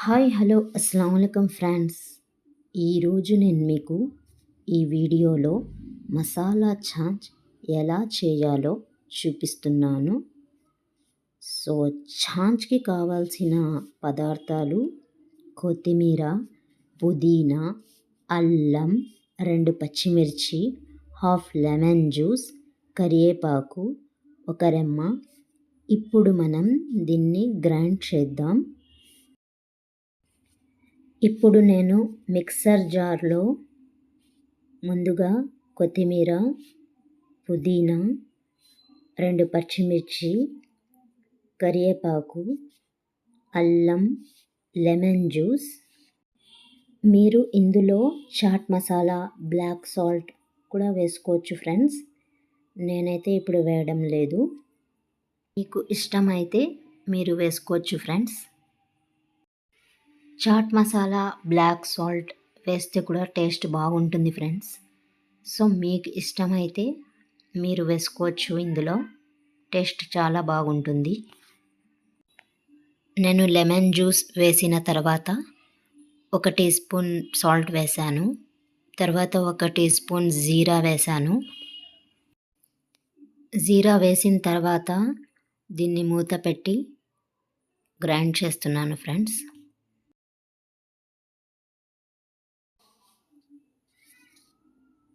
Hi hello అస్సలం వాలేకుమ్ friends. ఈరోజు నేను మీకు ఈ వీడియోలో మసాలా ఛాంచ్ ఎలా చేయాలో చూపిస్తున్నాను. సో ఛాంచ్కి కావాల్సిన పదార్థాలు కొత్తిమీర, పుదీనా, అల్లం, 2 పచ్చిమిర్చి, హాఫ్ లెమన్ జ్యూస్, కరివేపాకు, ఒక రెమ్మ. ఇప్పుడు మనం దీన్ని గ్రైండ్ చేద్దాం. ఇప్పుడు నేను మిక్సర్ జార్లో ముందుగా కొత్తిమీర, పుదీనా, 2 పచ్చిమిర్చి, కరివేపాకు, అల్లం, లెమన్ జ్యూస్, మీరు ఇందులో చాట్ మసాలా, బ్లాక్ సాల్ట్ కూడా వేసుకోవచ్చు ఫ్రెండ్స్. నేనైతే ఇప్పుడు వేయడం లేదు. మీకు ఇష్టమైతే మీరు వేసుకోవచ్చు friends. Chaat masala, black salt వేస్తే కూడా టేస్ట్ బాగుంటుంది ఫ్రెండ్స్. సో మీకు ఇష్టమైతే మీరు వేసుకోవచ్చు. ఇందులో టేస్ట్ చాలా బాగుంటుంది. నేను లెమన్ జ్యూస్ వేసిన తర్వాత 1 టీ స్పూన్ సాల్ట్ వేసాను. తర్వాత 1 టీ స్పూన్ జీరా వేసాను. జీరా వేసిన తర్వాత దీన్ని మూత పెట్టి గ్రైండ్ చేస్తున్నాను ఫ్రెండ్స్.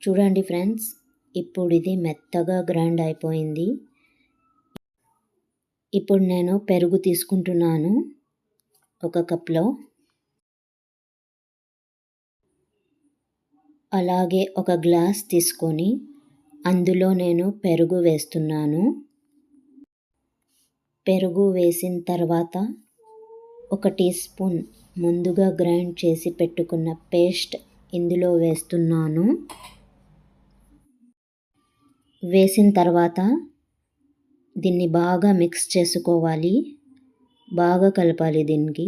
చూడండి ఫ్రెండ్స్, ఇప్పుడు ఇది మెత్తగా గ్రైండ్ అయిపోయింది. ఇప్పుడు నేను పెరుగు తీసుకుంటున్నాను 1 కప్లో. అలాగే 1 గ్లాస్ తీసుకొని అందులో నేను పెరుగు వేస్తున్నాను. పెరుగు వేసిన తర్వాత 1 టీ స్పూన్ ముందుగా గ్రైండ్ చేసి పెట్టుకున్న పేస్ట్ ఇందులో వేస్తున్నాను. వేసిన తర్వాత దీన్ని బాగా మిక్స్ చేసుకోవాలి, బాగా కలపాలి దీనికి.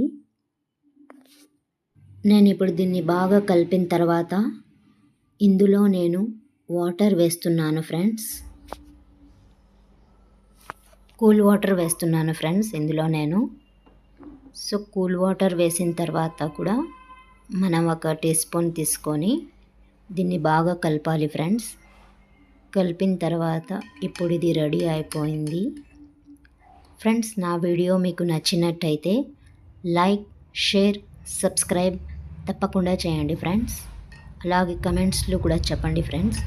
నేను ఇప్పుడు దీన్ని బాగా కలిపిన తర్వాత ఇందులో నేను వాటర్ వేస్తున్నాను ఫ్రెండ్స్. కూల్ వాటర్ వేస్తున్నాను ఫ్రెండ్స్ ఇందులో నేను. సో కూల్ వాటర్ వేసిన తర్వాత కూడా మనం 1 టీ స్పూన్ తీసుకొని దీన్ని బాగా కలపాలి ఫ్రెండ్స్. కలిపిన తర్వాత ఇప్పుడు ఇది రెడీ అయిపోయింది ఫ్రెండ్స్. నా వీడియో మీకు నచ్చినట్టయితే లైక్, షేర్, సబ్స్క్రైబ్ తప్పకుండా చేయండి ఫ్రెండ్స్. అలాగే కమెంట్స్లో కూడా చెప్పండి ఫ్రెండ్స్.